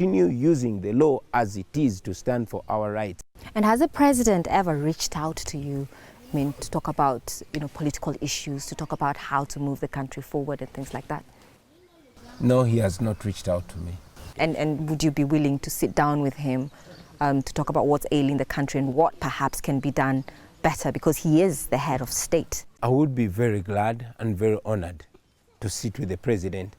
continue using the law as it is to stand for our rights. And has the president ever reached out to you, I mean, to talk about, political issues, to talk about how to move the country forward and things like that? No, he has not reached out to me. And would you be willing to sit down with him to talk about what's ailing the country and what perhaps can be done better, because he is the head of state? I would be very glad and very honored to sit with the president.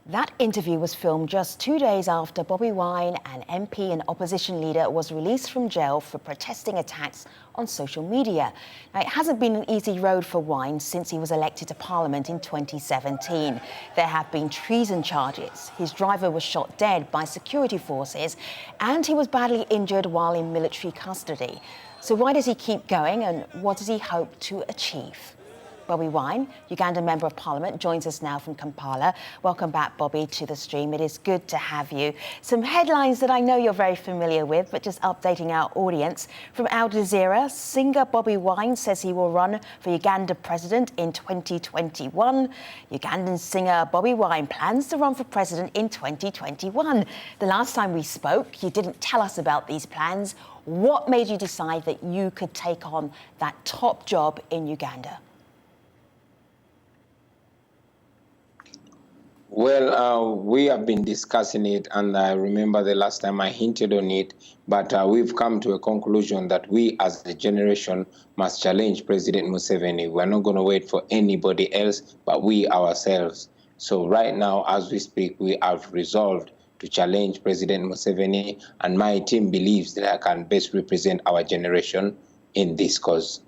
That interview was filmed just 2 days after Bobi Wine, an MP and opposition leader, was released from jail for protesting attacks on social media. Now, it hasn't been an easy road for Wine since he was elected to Parliament in 2017. There have been treason charges. His driver was shot dead by security forces, and he was badly injured while in military custody. So why does he keep going, and what does he hope to achieve? Bobi Wine, Ugandan Member of Parliament, joins us now from Kampala. Welcome back, Bobi, to the stream. It is good to have you. Some headlines that I know you're very familiar with, but just updating our audience. From Jazeera, singer Bobi Wine says he will run for Uganda President in 2021. Ugandan singer Bobi Wine plans to run for President in 2021. The last time we spoke, you didn't tell us about these plans. What made you decide that you could take on that top job in Uganda? Well, we have been discussing it, and I remember the last time I hinted on it, but we've come to a conclusion that we as a generation must challenge President Museveni. We're not going to wait for anybody else, but we ourselves. So right now, as we speak, we have resolved to challenge President Museveni, and my team believes that I can best represent our generation in this cause.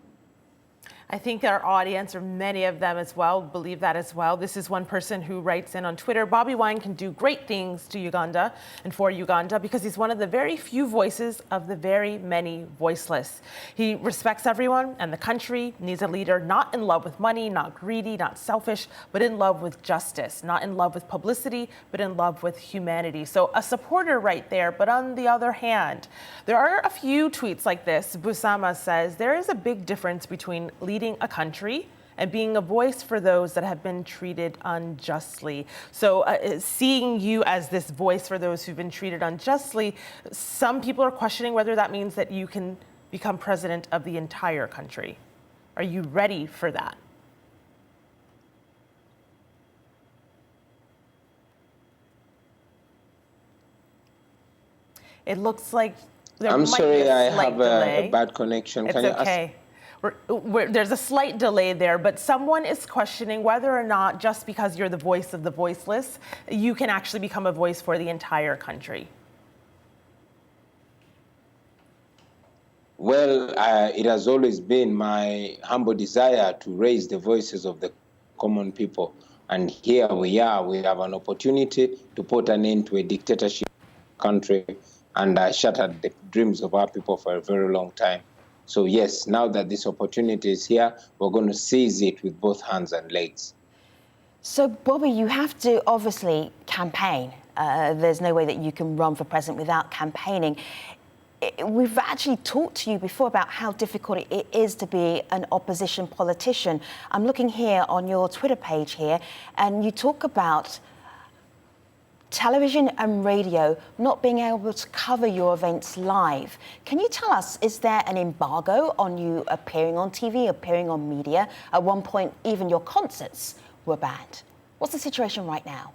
I think our audience, or many of them as well, believe that as well. This is one person who writes in on Twitter, Bobi Wine can do great things to Uganda and for Uganda because he's one of the very few voices of the very many voiceless. He respects everyone, and the country needs a leader not in love with money, not greedy, not selfish, but in love with justice, not in love with publicity, but in love with humanity. So a supporter right there. But on the other hand, there are a few tweets like this. Busama says, there is a big difference between leading a country and being a voice for those that have been treated unjustly. So seeing you as this voice for those who've been treated unjustly, some people are questioning whether that means that you can become president of the entire country. Are you ready for that? It looks like there I'm might sorry, be a I slight have delay. a bad connection. It's Can you okay. There's a slight delay there, but someone is questioning whether or not just because you're the voice of the voiceless, you can actually become a voice for the entire country. Well, it has always been my humble desire to raise the voices of the common people. And here we are. We have an opportunity to put an end to a dictatorship country and shattered the dreams of our people for a very long time. So yes, now that this opportunity is here, we're going to seize it with both hands and legs. So, Bobi, you have to obviously campaign. There's no way that you can run for president without campaigning. We've actually talked to you before about how difficult it is to be an opposition politician. I'm looking here on your Twitter page here, and you talk about television and radio not being able to cover your events live. Can you tell us, is there an embargo on you appearing on TV, appearing on media? At one point, even your concerts were banned. What's the situation right now?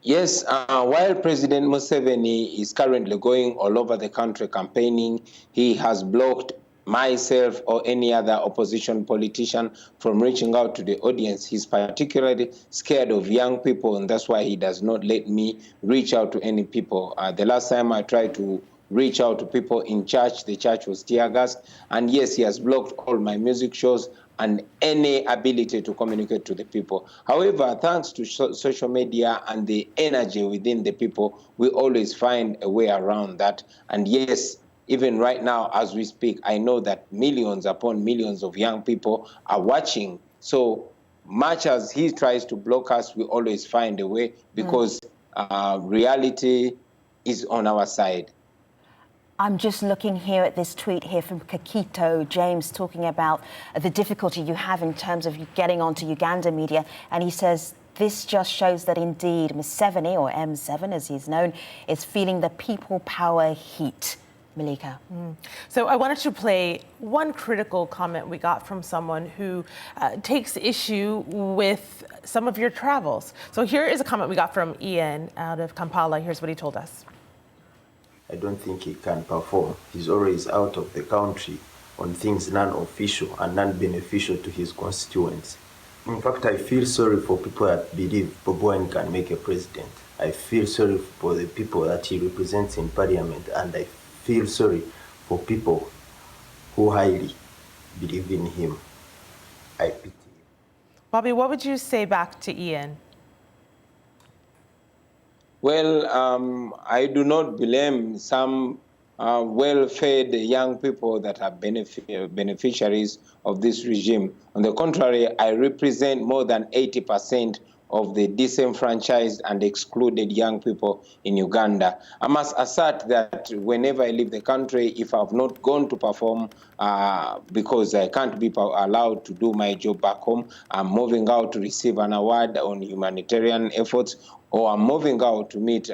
Yes, while President Museveni is currently going all over the country campaigning, he has blocked myself or any other opposition politician from reaching out to the audience. He's particularly scared of young people, and that's why he does not let me reach out to any people. The last time I tried to reach out to people in church, the church was tear gassed. And yes, he has blocked all my music shows and any ability to communicate to the people. However, thanks to social media and the energy within the people, we always find a way around that. And yes, even right now, as we speak, I know that millions upon millions of young people are watching. So much as he tries to block us, we always find a way because reality is on our side. I'm just looking here at this tweet here from Kakito, James, talking about the difficulty you have in terms of getting onto Uganda media. And he says this just shows that indeed Museveni, or M7 as he's known, is feeling the people power heat. Malika. So I wanted to play one critical comment we got from someone who takes issue with some of your travels. So here is a comment we got from Ian out of Kampala. Here's what he told us. I don't think he can perform. He's always out of the country on things non-official and non-beneficial to his constituents. In fact, I feel sorry for people that believe Bobi Wine can make a president. I feel sorry for the people that he represents in parliament, and I feel sorry for people who highly believe in him. I pity him. Bobby, what would you say back to Ian? Well, I do not blame some well-fed young people that are beneficiaries of this regime. On the contrary, I represent more than 80% of the disenfranchised and excluded young people in Uganda. I must assert that whenever I leave the country, if I've not gone to perform because I can't be allowed to do my job back home, I'm moving out to receive an award on humanitarian efforts, or I'm moving out to meet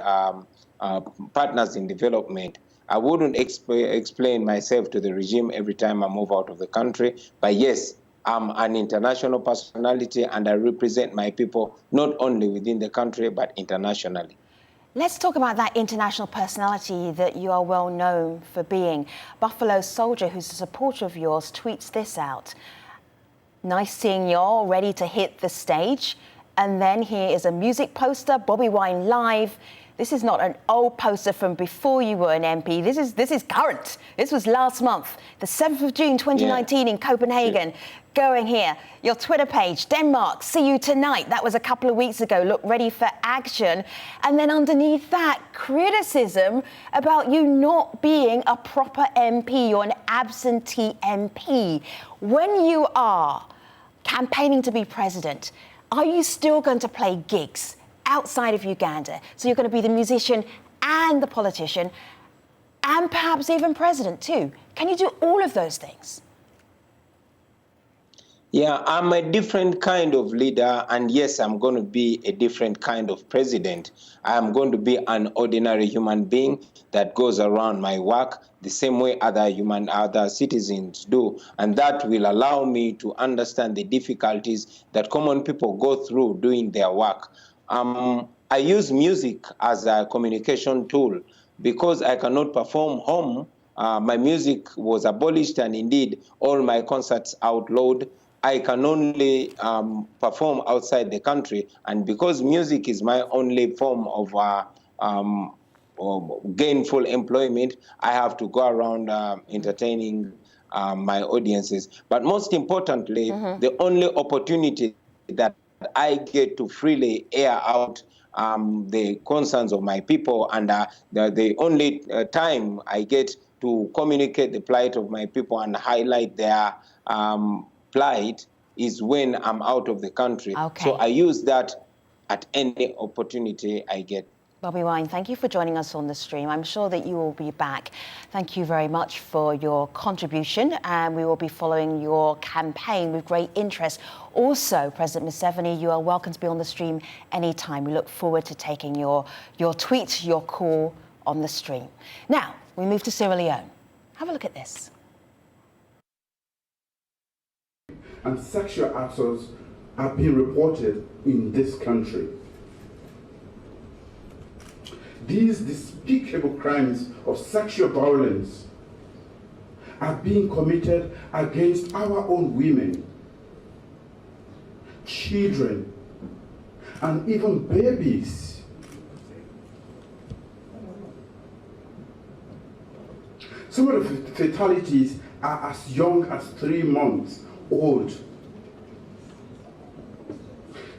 partners in development. I wouldn't explain myself to the regime every time I move out of the country, but yes, I'm an international personality and I represent my people not only within the country but internationally. Let's talk about that international personality that you are well known for being. Buffalo Soldier, who's a supporter of yours, tweets this out. Nice seeing you all ready to hit the stage. And then here is a music poster, Bobi Wine live. This is not an old poster from before you were an MP. This is current. This was last month, the 7th of June 2019 in Copenhagen. Going here, your Twitter page, Denmark, see you tonight. That was a couple of weeks ago. Look ready for action. And then underneath that, criticism about you not being a proper MP or an absentee MP. When you are campaigning to be president, are you still going to play gigs outside of Uganda? So you're going to be the musician and the politician and perhaps even president too. Can you do all of those things? Yeah, I'm a different kind of leader, and yes, I'm going to be a different kind of president. I'm going to be an ordinary human being that goes around my work the same way other citizens do, and that will allow me to understand the difficulties that common people go through doing their work. I use music as a communication tool because I cannot perform home. My music was abolished, and indeed all my concerts outlawed. I can only perform outside the country, and because music is my only form of gainful employment, I have to go around entertaining my audiences. But most importantly, the only opportunity that I get to freely air out the concerns of my people, and the only time I get to communicate the plight of my people and highlight their plight is when I'm out of the country. Okay. So I use that at any opportunity I get. Bobi Wine, thank you for joining us on the stream. I'm sure that you will be back. Thank you very much for your contribution, and we will be following your campaign with great interest. Also, President Museveni, you are welcome to be on the stream anytime. We look forward to taking your tweet, your call on the stream. Now, we move to Sierra Leone. Have a look at this. And sexual assaults are being reported in this country. These despicable crimes of sexual violence are being committed against our own women, children, and even babies. Some of the fatalities are as young as 3 months old.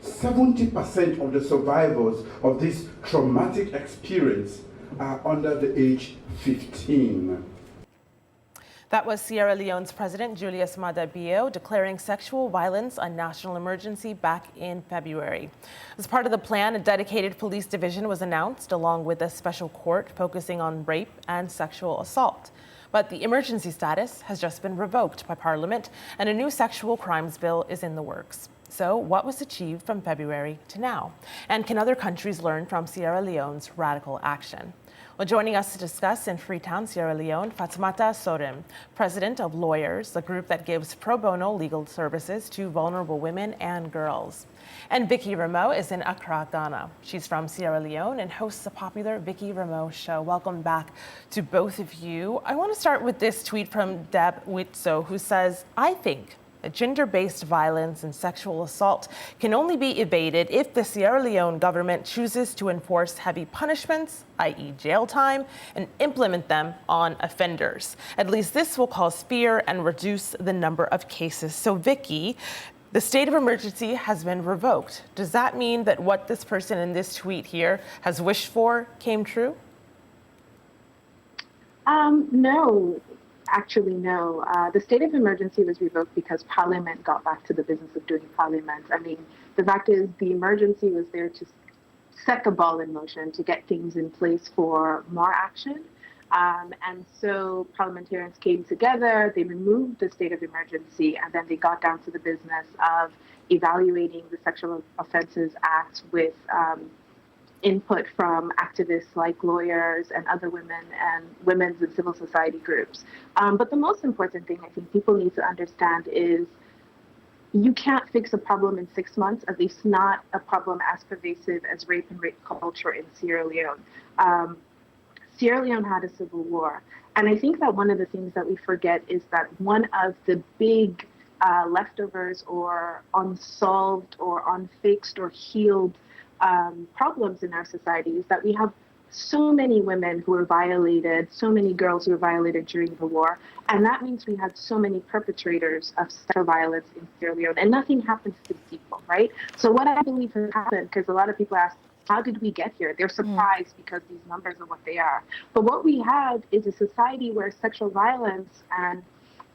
70% of the survivors of this traumatic experience are under the age 15. That was Sierra Leone's President Julius Maada declaring sexual violence a national emergency back in February. As part of the plan, a dedicated police division was announced, along with a special court focusing on rape and sexual assault. But the emergency status has just been revoked by Parliament, and a new sexual crimes bill is in the works. So what was achieved from February to now? And can other countries learn from Sierra Leone's radical action? Well, joining us to discuss in Freetown, Sierra Leone, Fatoumata Sorim, president of Lawyers, the group that gives pro bono legal services to vulnerable women and girls. And Vicky Rameau is in Accra, Ghana. She's from Sierra Leone and hosts the popular Vicky Rameau Show. Welcome back to both of you. I want to start with this tweet from Deb Witso, who says, I think that gender-based violence and sexual assault can only be evaded if the Sierra Leone government chooses to enforce heavy punishments, i.e. jail time, and implement them on offenders. At least this will cause fear and reduce the number of cases. So Vicky, the state of emergency has been revoked. Does that mean that what this person in this tweet here has wished for came true? No. Actually, no. The state of emergency was revoked because Parliament got back to the business of doing Parliament. I mean, the fact is the emergency was there to set the ball in motion, to get things in place for more action. And so parliamentarians came together, they removed the state of emergency, and then they got down to the business of evaluating the Sexual Offences Act with input from activists like lawyers and other women and women's and civil society groups. But the most important thing I think people need to understand is you can't fix a problem in 6 months, at least not a problem as pervasive as rape and rape culture in Sierra Leone. Sierra Leone had a civil war. And I think that one of the things that we forget is that one of the big leftovers or unsolved or unfixed or healed problems in our society is that we have so many women who were violated, so many girls who were violated during the war, and that means we had so many perpetrators of sexual violence in Sierra Leone, and nothing happens to these people, right? So what I believe has happened, because a lot of people ask, how did we get here? They're surprised because these numbers are what they are. But what we have is a society where sexual violence and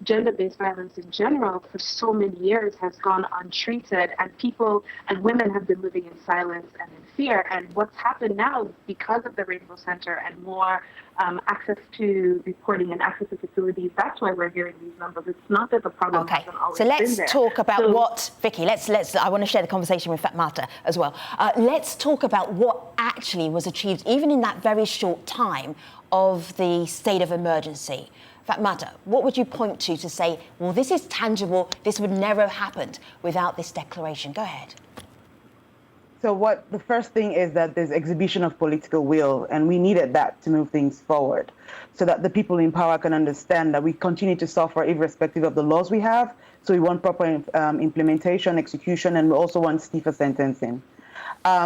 gender-based violence in general for so many years has gone untreated, and people and women have been living in silence and in fear. And what's happened now, because of the Rainbow Center and more access to reporting and access to facilities, that's why we're hearing these numbers. It's not that the problem hasn't always been there. So let's talk about what, Vicky, let's I want to share the conversation with Fatoumata as well. Let's talk about what actually was achieved, even in that very short time of the state of emergency. Fatoumata, what would you point to say, well, this is tangible, this would never have happened without this declaration? Go ahead. So the first thing is that there's exhibition of political will, and we needed that to move things forward so that the people in power can understand that we continue to suffer irrespective of the laws we have. So we want proper implementation, execution, and we also want stiffer sentencing.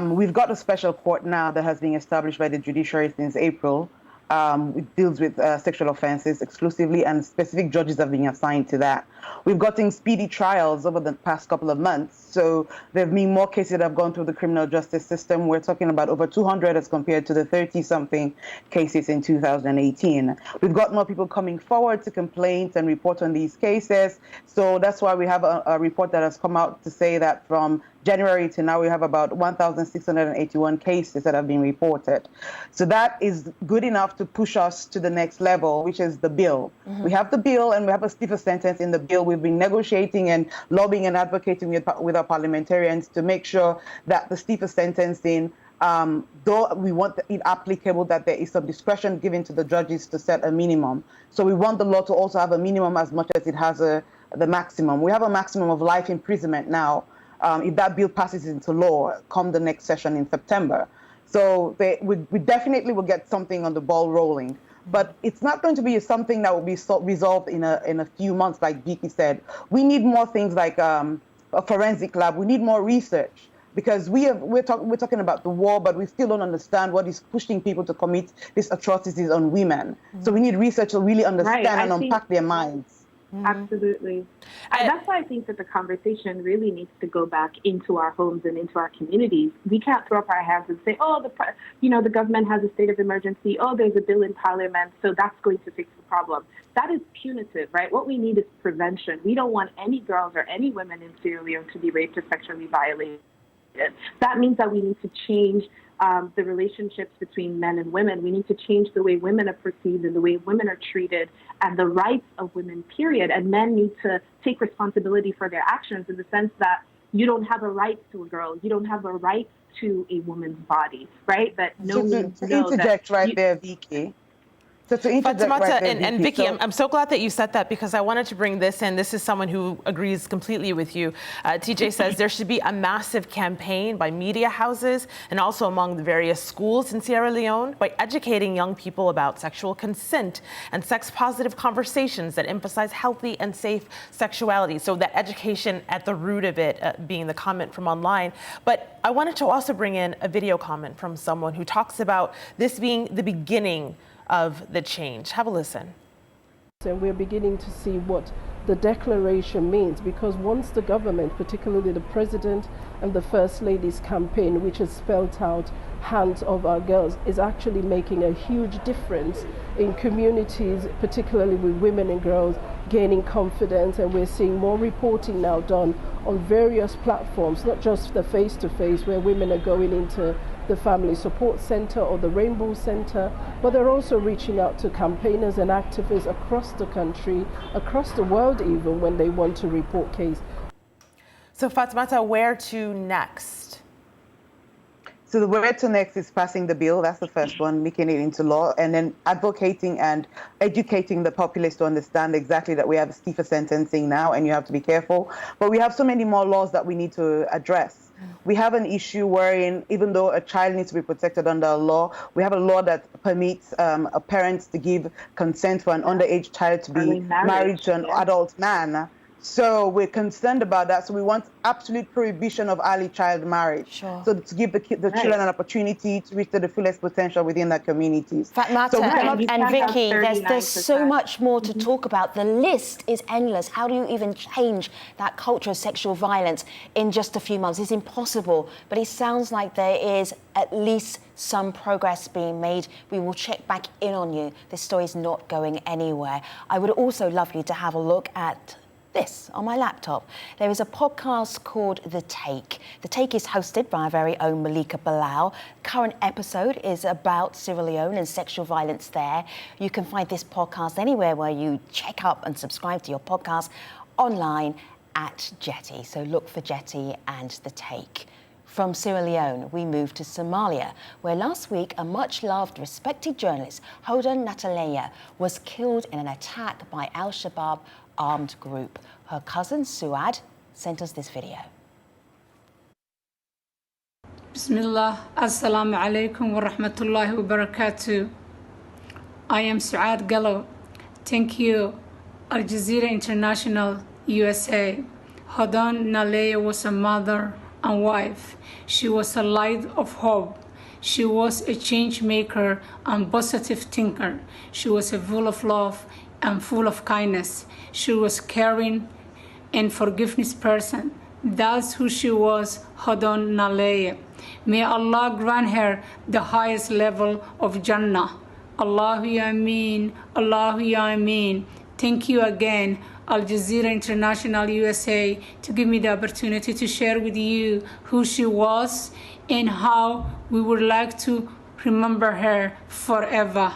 We've got a special court now that has been established by the judiciary since April. It deals with sexual offenses exclusively, and specific judges have been assigned to that. We've gotten speedy trials over the past couple of months, so there have been more cases that have gone through the criminal justice system. We're talking about over 200 as compared to the 30-something cases in 2018. We've got more people coming forward to complain and report on these cases, so that's why we have a report that has come out to say that from January to now, we have about 1,681 cases that have been reported. So that is good enough to push us to the next level, which is the bill. Mm-hmm. We have the bill, and we have a stiffer sentence in the bill. We've been negotiating and lobbying and advocating with our parliamentarians to make sure that the stiffer sentencing, though we want it applicable, that there is some discretion given to the judges to set a minimum. So we want the law to also have a minimum as much as it has the maximum. We have a maximum of life imprisonment now. If that bill passes into law come the next session in September. So we definitely will get something on the ball rolling. But it's not going to be something that will be resolved in a few months, like Vicky said. We need more things like a forensic lab. We need more research, because we're talking about the war, but we still don't understand what is pushing people to commit these atrocities on women. Mm-hmm. So we need research to really understand and unpack their minds. Mm-hmm. Absolutely. That's why I think that the conversation really needs to go back into our homes and into our communities. We can't throw up our hands and say, oh, the government has a state of emergency. Oh, there's a bill in Parliament, so that's going to fix the problem. That is punitive, right? What we need is prevention. We don't want any girls or any women in Sierra Leone to be raped or sexually violated. That means that we need to change the relationships between men and women. We need to change the way women are perceived and the way women are treated and the rights of women, period. And men need to take responsibility for their actions, in the sense that you don't have a right to a girl. You don't have a right to a woman's body, right? That no means no. To interject right there, Vicky. So to interject Fatimata right there, and Vicky, I'm so glad that you said that, because I wanted to bring this in. This is someone who agrees completely with you. TJ says there should be a massive campaign by media houses and also among the various schools in Sierra Leone by educating young people about sexual consent and sex-positive conversations that emphasize healthy and safe sexuality. So that education at the root of it being the comment from online. But I wanted to also bring in a video comment from someone who talks about this being the beginning of the change. Have a listen. And we're beginning to see what the declaration means, because once the government, particularly the President and the First Lady's campaign, which has spelled out hands of our girls, is actually making a huge difference in communities, particularly with women and girls gaining confidence. And we're seeing more reporting now done on various platforms, not just the face-to-face where women are going into the Family Support Center or the Rainbow Center, but they're also reaching out to campaigners and activists across the country, across the world even, when they want to report case. So Fatimata, where to next? So the where to next is passing the bill. That's the first one, making it into law, and then advocating and educating the populace to understand exactly that we have stiffer sentencing now and you have to be careful. But we have so many more laws that we need to address. We have an issue wherein, even though a child needs to be protected under a law, we have a law that permits a parent to give consent for an underage child to be married to an adult man. So we're concerned about that. So we want absolute prohibition of early child marriage. Sure. So to give the children an opportunity to reach the fullest potential within their communities. Fatimata So and Vicky, there's so much more to talk about. The list is endless. How do you even change that culture of sexual violence in just a few months? It's impossible, but it sounds like there is at least some progress being made. We will check back in on you. This story is not going anywhere. I would also love you to have a look at this on my laptop. There is a podcast called The Take. The Take is hosted by our very own Malika Bilal. Current episode is about Sierra Leone and sexual violence there. You can find this podcast anywhere where you check up and subscribe to your podcast online at Jetty. So look for Jetty and The Take. From Sierra Leone, we move to Somalia, where last week a much-loved, respected journalist, Hodan Nalayeh, was killed in an attack by Al-Shabaab armed group. Her cousin Suad sent us this video. Bismillah, Assalamu alaikum wa rahmatullahi wa barakatuh. I am Suad Gallo. Thank you, Al Jazeera International, USA. Hodan Nalayeh was a mother and wife. She was a light of hope. She was a change maker and positive thinker. She was full of love and full of kindness. She was caring and forgiveness person. That's who she was, Hodan Nalayeh. May Allah grant her the highest level of Jannah. Allahu Ameen, Allahu Ameen. Thank you again, Al Jazeera International USA, to give me the opportunity to share with you who she was and how we would like to remember her forever.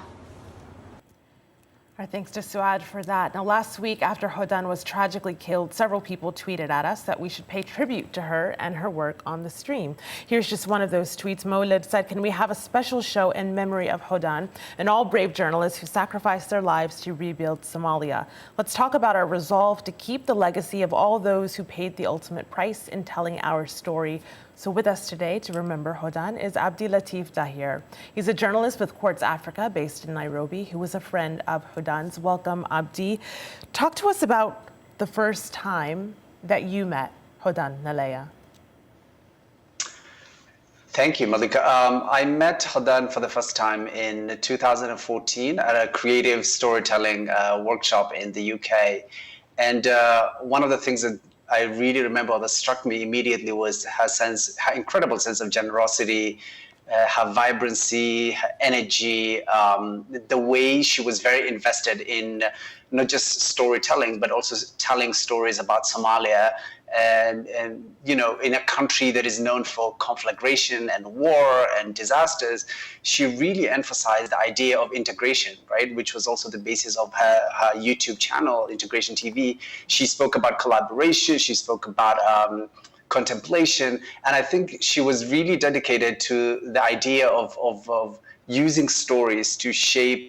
Our thanks to Suad for that. Now, last week, after Hodan was tragically killed, several people tweeted at us that we should pay tribute to her and her work on the stream. Here's just one of those tweets. Moulid said, "Can we have a special show in memory of Hodan and all brave journalists who sacrificed their lives to rebuild Somalia? Let's talk about our resolve to keep the legacy of all those who paid the ultimate price in telling our story." So with us today to remember Hodan is Abdi Latif Dahir. He's a journalist with Quartz Africa based in Nairobi who was a friend of Hodan's. Welcome, Abdi. Talk to us about the first time that you met Hodan Nalayeh. Thank you, Malika. I met Hodan for the first time in 2014 at a creative storytelling workshop in the UK. And one of the things that I really remember that struck me immediately was her incredible sense of generosity, her vibrancy, her energy, the way she was very invested in not just storytelling, but also telling stories about Somalia. And you know, in a country that is known for conflagration and war and disasters, she really emphasized the idea of integration, right? Which was also the basis of her YouTube channel, Integration TV. She spoke about collaboration. She spoke about contemplation. And I think she was really dedicated to the idea of using stories to shape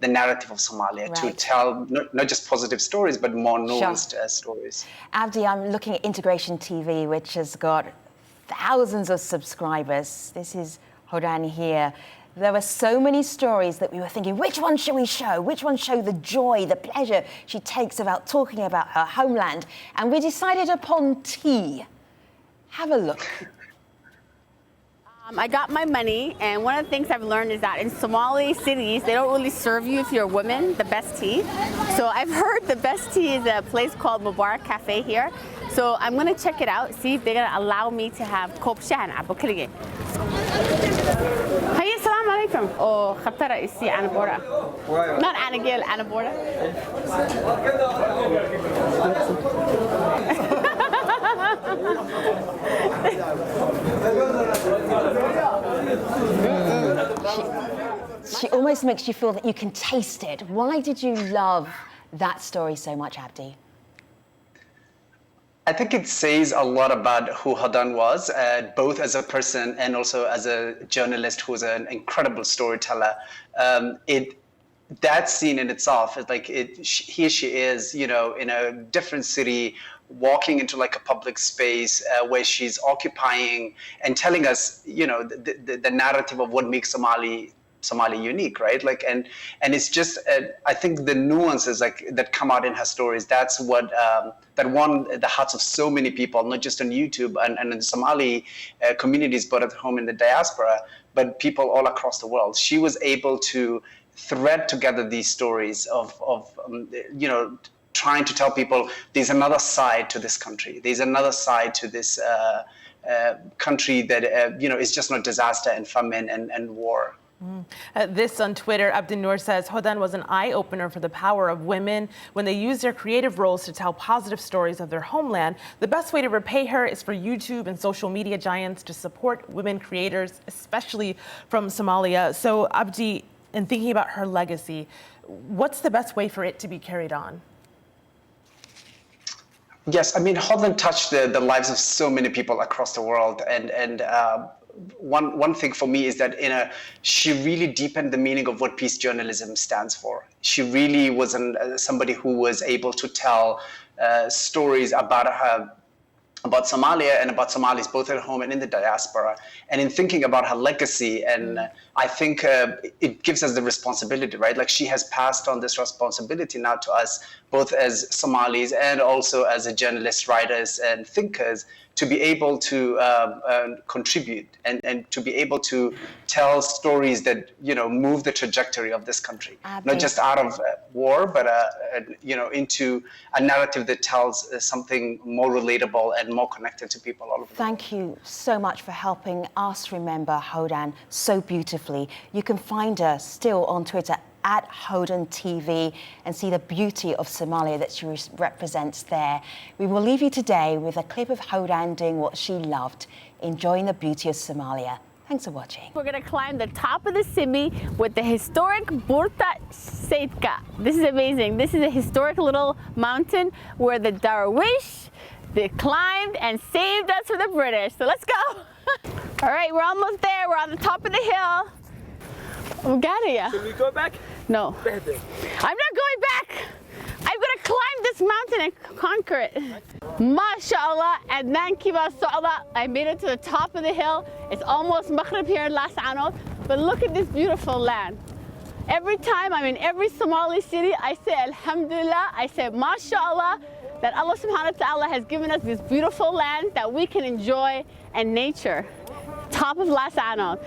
the narrative of Somalia, to tell not just positive stories, but more nuanced stories. Abdi, I'm looking at Integration TV, which has got thousands of subscribers. This is Hodan here. There were so many stories that we were thinking, which one should we show? Which one show the joy, the pleasure she takes about talking about her homeland? And we decided upon tea. Have a look. I got my money, and one of the things I've learned is that in Somali cities, they don't really serve you, if you're a woman, the best tea. So I've heard the best tea is a place called Mubarak Cafe here. So I'm going to check it out, see if they're going to allow me to have kop shahan abo keligay. Hey, assalamu alaikum. Oh, khatara isi ana bora. Not anagil, ana bora. She almost makes you feel that you can taste it. Why did you love that story so much, Abdi? I think it says a lot about who Hodan was, both as a person and also as a journalist who's an incredible storyteller. That scene in itself is like here she is, you know, in a different city, walking into like a public space where she's occupying and telling us, you know, the narrative of what makes Somali unique, right? Like, and it's just, I think the nuances like that come out in her stories, that's what, that won the hearts of so many people, not just on YouTube and in the Somali communities, but at home in the diaspora, but people all across the world. She was able to thread together these stories of you know, trying to tell people there's another side to this country. There's another side to this country that, you know, is just not disaster and famine and war. This on Twitter, Abdi Noor says, Hodan was an eye-opener for the power of women when they use their creative roles to tell positive stories of their homeland. The best way to repay her is for YouTube and social media giants to support women creators, especially from Somalia. So, Abdi, in thinking about her legacy, what's the best way for it to be carried on? Yes, I mean, Hodan touched the lives of so many people across the world, and one thing for me is that she really deepened the meaning of what peace journalism stands for. She really was somebody who was able to tell stories about Somalia and about Somalis, both at home and in the diaspora. And in thinking about her legacy, and I think it gives us the responsibility, right? Like, she has passed on this responsibility now to us, both as Somalis and also as journalists, writers, and thinkers, to be able to contribute and to be able to tell stories that, you know, move the trajectory of this country, not just out of war, but you know, into a narrative that tells something more relatable and more connected to people all over the world. Thank you so much for helping us remember Hodan so beautifully. You can find her still on Twitter at Hodan TV and see the beauty of Somalia that she represents there. We will leave you today with a clip of Hodan doing what she loved, enjoying the beauty of Somalia. Thanks for watching. We're going to climb the top of the Simi with the historic Burta Seitka. This is amazing. This is a historic little mountain where the Darwish, they climbed and saved us from the British. So let's go. All right, we're almost there. We're on the top of the hill. Should we go back? No. I'm not going back. I'm going to climb this mountain and conquer it. MashaAllah, Adnan Kiba Sa'ala. I made it to the top of the hill. It's almost Maghrib here in Las Anod, but look at this beautiful land. Every time I'm in every Somali city, I say Alhamdulillah, I say MashaAllah, that Allah subhanahu wa ta'ala has given us this beautiful land that we can enjoy and nature. Top of Las Anod.